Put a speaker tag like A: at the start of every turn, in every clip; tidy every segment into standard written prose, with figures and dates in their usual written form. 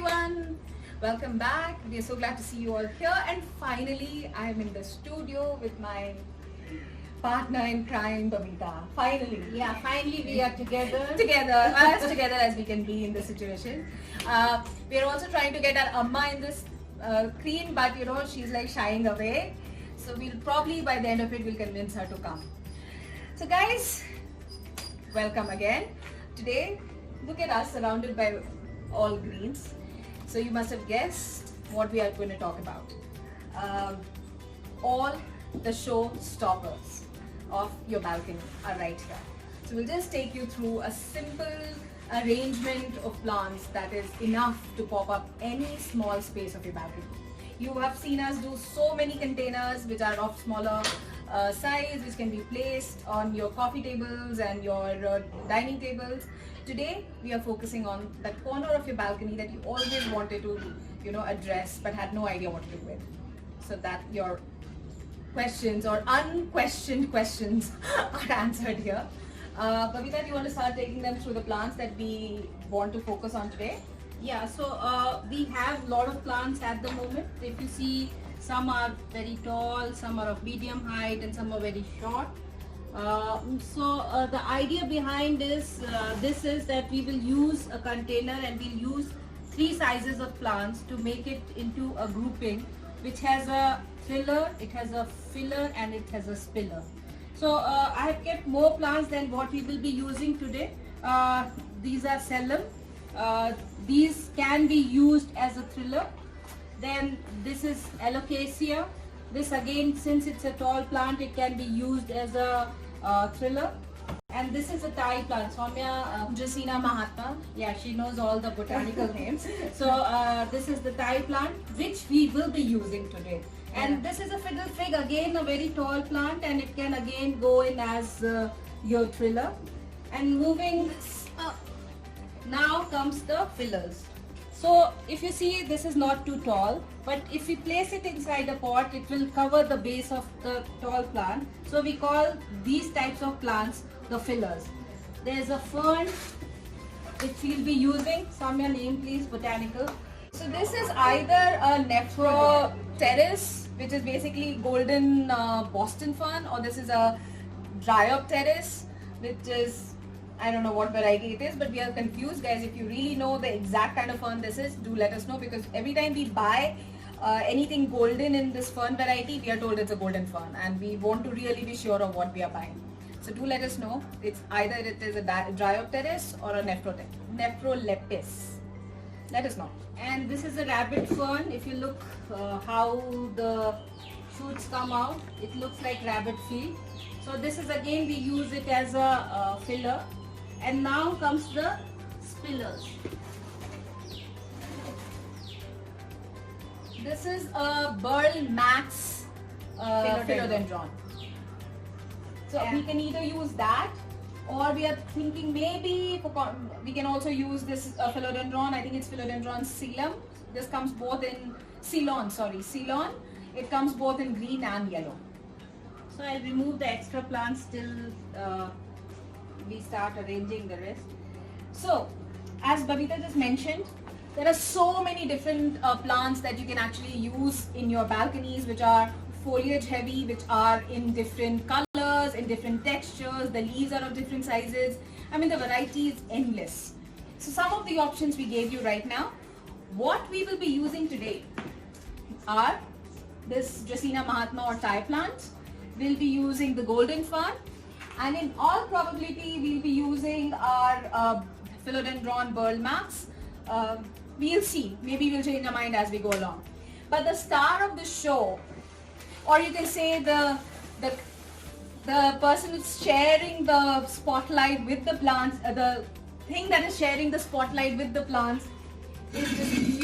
A: everyone, welcome back. We are so glad to see you all here, and finally I am in the studio with my partner in crime, Babita. Finally.
B: Yeah, finally we are together.
A: Together as we can be in this situation. We are also trying to get our Amma in this screen, but she's like shying away. So we'll probably by the end of it we'll convince her to come. So guys, welcome again. Today, look at us surrounded by all greens. So you must have guessed what we are going to talk about. All the show stoppers of your balcony are right here. So we'll just take you through a simple arrangement of plants that is enough to pop up any small space of your balcony. You have seen us do so many containers which are of smaller size, which can be placed on your coffee tables and your dining tables. Today we are focusing on that corner of your balcony that you always wanted to address but had no idea what to do with, so that your questions or unquestioned questions are answered here. Babita, do you want to start taking them through the plants that we want to focus on today?
B: Yeah, so we have a lot of plants at the moment. If you see, some are very tall, some are of medium height, and some are very short. The idea behind this is that we will use a container and we'll use 3 sizes of plants to make it into a grouping which has a filler, it has a filler, and it has a spiller. So I have kept more plants than what we will be using today. These are Cellum. These can be used as a thriller. Then this is Alocasia. This again, since it's a tall plant, it can be used as a thriller. And this is a Thai plant, Soumya
A: Jasina Mahatma.
B: Yeah, she knows all the botanical names. So this is the Thai plant which we will be using today. And this is a fiddle fig, again a very tall plant, and it can again go in as your thriller. And moving up, now comes the fillers. So if you see, this is not too tall, but if we place it inside a pot, it will cover the base of the tall plant. So we call these types of plants the fillers. There's a fern which we'll be using. Soumya, name please, botanical.
A: So this is either a Nephroteris, which is basically golden Boston fern, or this is a Dryopteris, which is, I don't know what variety it is, but we are confused, guys. If you really know the exact kind of fern this is, do let us know, because every time we buy anything golden in this fern variety, we are told it's a golden fern, and we want to really be sure of what we are buying. So do let us know. It's either it is a Dryopteris or a Nephrolepis. Let us know.
B: And this is a rabbit fern. If you look how the shoots come out, it looks like rabbit feet. So this is again, we use it as a filler. And now comes the spillers.
A: This is a Burl Max philodendron. So we can either use that, or we are thinking maybe we can also use this philodendron. I think it's philodendron Ceylon. This comes both in Ceylon. It comes both in green and yellow.
B: So I'll remove the extra plants till we start arranging the rest.
A: So, as Babita just mentioned, there are so many different plants that you can actually use in your balconies, which are foliage heavy, which are in different colors, in different textures. The leaves are of different sizes. I mean, the variety is endless. So some of the options we gave you right now. What we will be using today are this Jasina Mahatma or Thai plant. We'll be using the golden fern, and in all probability we'll be using our philodendron Burl Max. We'll see, maybe we'll change our mind as we go along. But the star of the show, or you can say the person who's sharing the spotlight with the plants, the thing that is sharing the spotlight with the plants, is this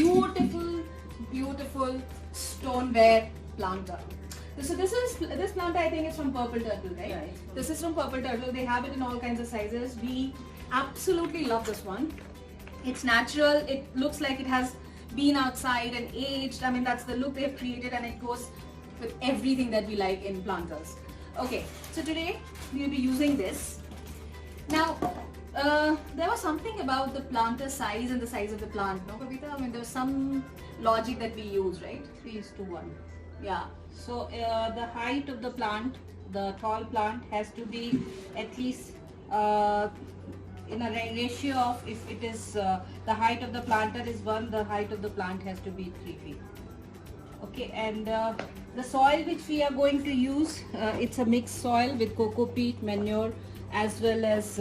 A: beautiful stoneware planter. So this plant, I think, is from Purple Turtle, right?
B: Yeah,
A: this is from Purple Turtle. They have it in all kinds of sizes. We absolutely love this one. It's natural. It looks like it has been outside and aged. I mean, that's the look they've created, and it goes with everything that we like in planters. Okay, so today we'll be using this. Now, There was something about the planter size and the size of the plant, no, Kavita? I mean, there was some logic that we use, right?
B: 3:1.
A: Yeah.
B: So the height of the plant, the tall plant, has to be at least in a ratio of, if it is the height of the planter is 1, the height of the plant has to be 3 feet. Okay, and the soil which we are going to use, it's a mixed soil with coco peat, manure, as well as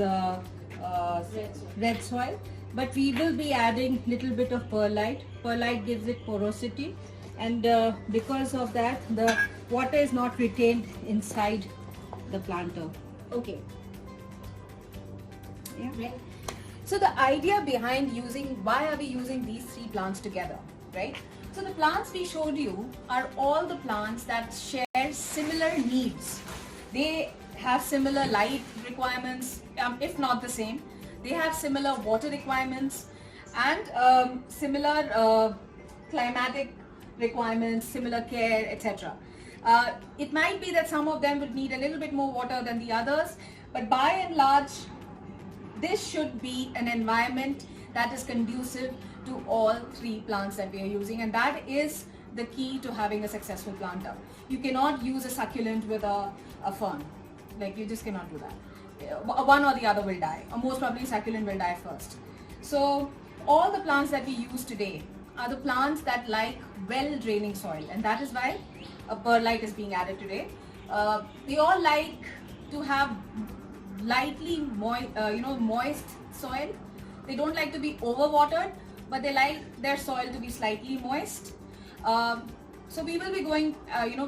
B: red soil. But we will be adding little bit of perlite. Perlite gives it porosity, and because of that, the water is not retained inside the planter.
A: Okay.
B: Yeah.
A: Right. So the idea behind why are we using these 3 plants together, right? So the plants we showed you are all the plants that share similar needs. They have similar light requirements, if not the same. They have similar water requirements and similar climatic requirements, similar care, etc. It might be that some of them would need a little bit more water than the others, but by and large, this should be an environment that is conducive to all 3 plants that we are using, and that is the key to having a successful planter. You cannot use a succulent with a fern. Like, you just cannot do that. One or the other will die, or most probably succulent will die first. So all the plants that we use today are the plants that like well draining soil, and that is why a perlite is being added today. They all like to have lightly moist soil. They don't like to be overwatered, but they like their soil to be slightly moist. So we will be going,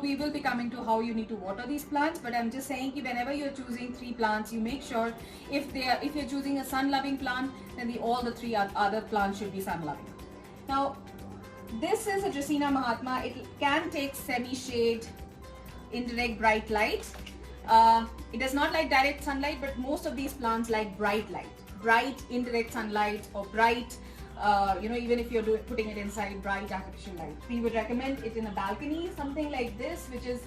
A: we will be coming to how you need to water these plants, but I'm just saying that whenever you're choosing 3 plants, you make sure if you're choosing a sun-loving plant, then all the 3 other plants should be sun-loving. Now, this is a Dracaena Mahatma. It can take semi-shade, indirect bright light. It does not like direct sunlight, but most of these plants like bright light, bright indirect sunlight, or bright, even if you're putting it inside, bright artificial light. We would recommend it in a balcony, something like this, which is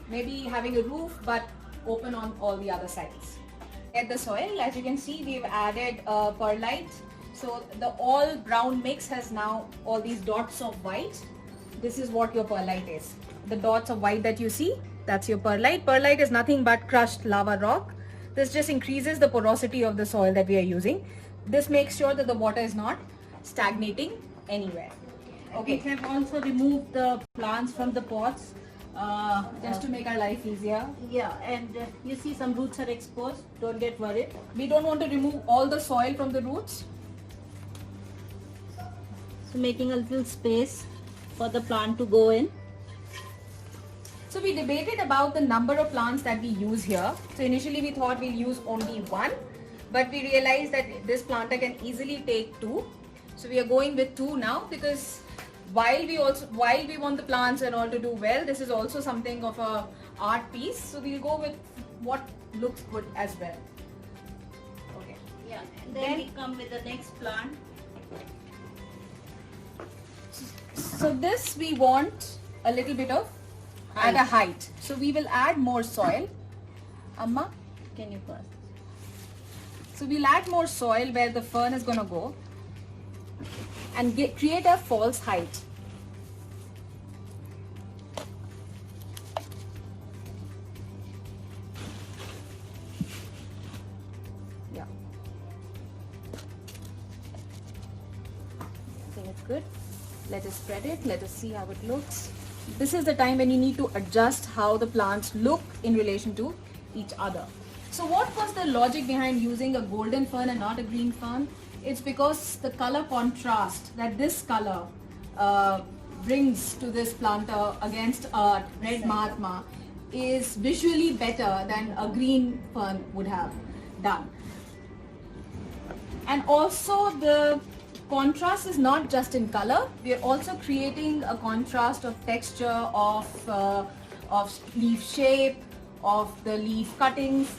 A: maybe having a roof but open on all the other sides. At the soil, as you can see, we've added perlite. So the all brown mix has now all these dots of white. This is what your perlite is. The dots of white that you see, that's your perlite. Perlite is nothing but crushed lava rock. This just increases the porosity of the soil that we are using. This makes sure that the water is not stagnating anywhere.
B: Okay. We have also removed the plants from the pots.
A: Just to make our life easier.
B: Yeah, and you see some roots are exposed. Don't get worried.
A: We don't want to remove all the soil from the roots.
B: So making a little space for the plant to go in.
A: So we debated about the number of plants that we use here. So initially we thought we'll use only 1, but we realized that this planter can easily take 2. So we are going with 2 now, because while we want the plants and all to do well, this is also something of a art piece. So we'll go with what looks good as well. Okay.
B: Yeah, and then we come with the next plant.
A: So this we want a little bit of at a height. So we will add more soil. Amma, can you pass? So we'll add more soil where the fern is going to go and create a false height. Yeah. I think it's good. Let us spread it. Let us see how it looks. This is the time when you need to adjust how the plants look in relation to each other. So what was the logic behind using a golden fern and not a green fern? It's because the color contrast that this color brings to this planter against a red Mahatma is visually better than a green fern would have done. And also the contrast is not just in color, we are also creating a contrast of texture, of leaf shape, of the leaf cuttings,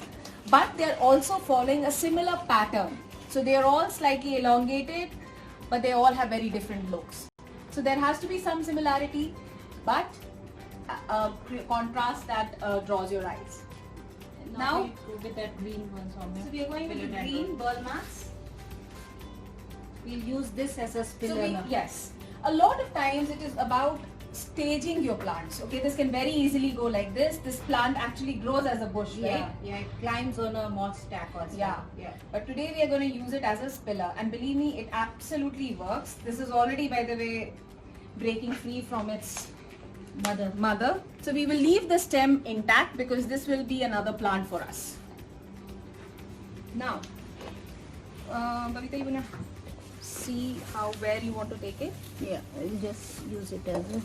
A: but they are also following a similar pattern. So they are all slightly elongated, but they all have very different looks. So there has to be some similarity, but a contrast that draws your eyes. Now
B: we'll go with that green one, Soumya.
A: so we are going with
B: Fill
A: the
B: it and
A: green
B: go.
A: ball mats.
B: We'll use this as a
A: So
B: spiller now.
A: yes, a lot of times it is about staging your plants. Okay, this can very easily go like this. This plant actually grows as a bush,
B: Yeah,
A: right?
B: yeah, it climbs on a moss stack also.
A: Yeah.
B: yeah.
A: But today we are going to use it as a spiller, and believe me, it absolutely works. This is already, by the way, breaking free from its mother. So we will leave the stem intact because this will be another plant for us. Now, Babita, you wanna see where you want to take it?
B: Yeah, I'll just use it as a...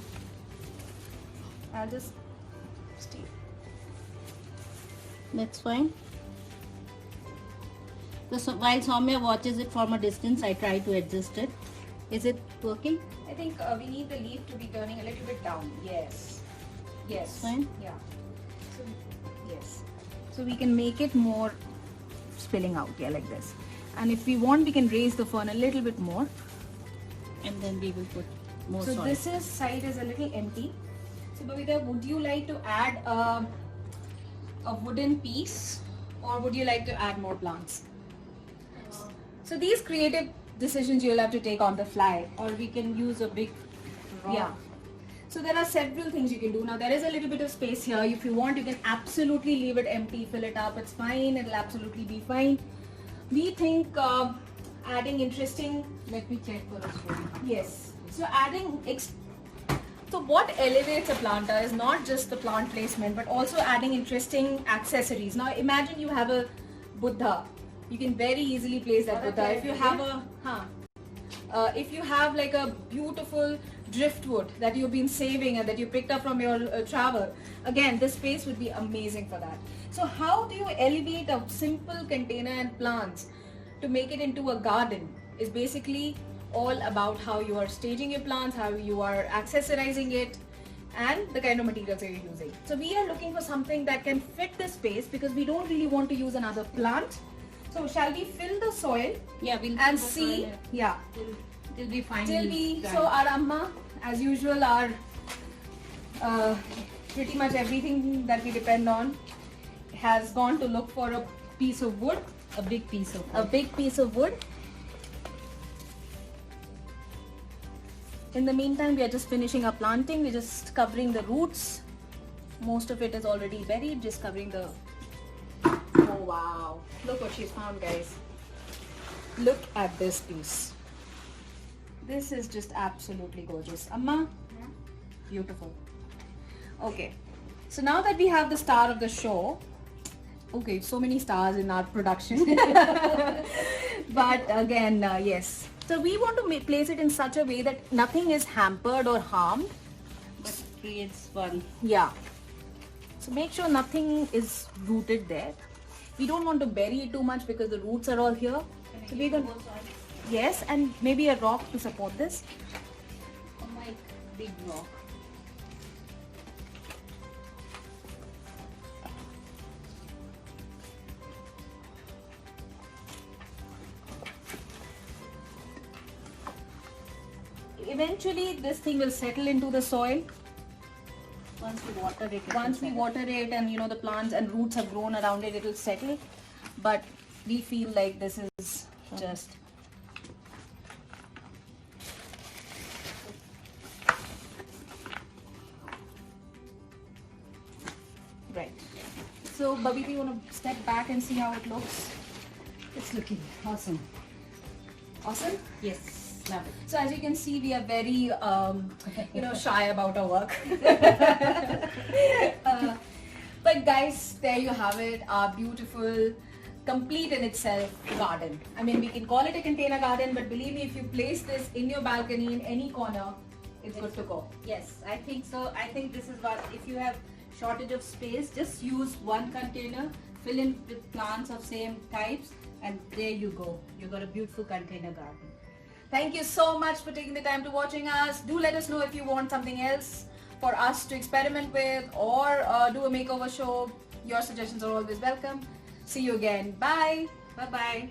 A: I'll just stay.
B: That's fine. So while Soumya watches it from a distance, I try to adjust it. Is it working?
A: I think we need the leaf to be turning a little bit down. Yes. Yes.
B: Fine.
A: Yeah. So, yes. So we can make it more spilling out, yeah, like this. And if we want, we can raise the fern a little bit more.
B: And then we will put more
A: So
B: soil.
A: this side is a little empty. So Babita, would you like to add a wooden piece, or would you like to add more plants? So these creative decisions you'll have to take on the fly.
B: Or we can use a big rock.
A: Yeah. So there are several things you can do. Now there is a little bit of space here. If you want, you can absolutely leave it empty, fill it up. It's fine. It'll absolutely be fine. We think adding interesting.
B: Let me check for us.
A: Yes. So adding. So what elevates a planter is not just the plant placement, but also adding interesting accessories. Now imagine you have a Buddha. You can very easily place that Buddha. If you have if you have like a beautiful driftwood that you've been saving and that you picked up from your travel, again, this space would be amazing for that. So how do you elevate a simple container and plants to make it into a garden is basically all about how you are staging your plants, how you are accessorizing it, and the kind of materials that you're using. So we are looking for something that can fit the space because we don't really want to use another plant. So shall we fill the soil
B: Yeah, we'll
A: and
B: put the
A: see?
B: soil
A: Yeah.
B: till we find
A: Till we, so our Amma, as usual, are pretty much everything that we depend on has gone to look for a piece of wood,
B: a big piece of
A: a big piece of wood. In the meantime, we are just finishing our planting. We're just covering the roots. Most of it is already buried, just covering the... Oh wow, look what she's found, guys. Look at this piece. This is just absolutely gorgeous. Amma, beautiful. Okay, so now that we have the star of the show, okay, so many stars in our production. But again, yes. So we want to place it in such a way that nothing is hampered or harmed.
B: but creates fun.
A: Yeah. So make sure nothing is rooted there. We don't want to bury it too much because the roots are all here. So we're going to... Yes, and maybe a rock to support this.
B: Oh my big rock.
A: Eventually this thing will settle into the soil.
B: Once we water it.
A: Once we water it and the plants and roots have grown around it, it will settle. But we feel like this is just... Right. So Babita, you want to step back and see how it looks?
B: It's looking awesome.
A: Awesome?
B: Yes, love it.
A: So as you can see, we are very, shy about our work. But guys, there you have it, our beautiful, complete in itself garden. I mean, we can call it a container garden, but believe me, if you place this in your balcony in any corner, it's good to go.
B: Yes, I think so. I think this is what, if you have shortage of space, just use one container, fill in with plants of same types, and there you go. You got a beautiful container garden.
A: Thank you so much for taking the time to watching us. Do let us know if you want something else for us to experiment with or do a makeover show. Your suggestions are always welcome. See you again. Bye.
B: Bye-bye.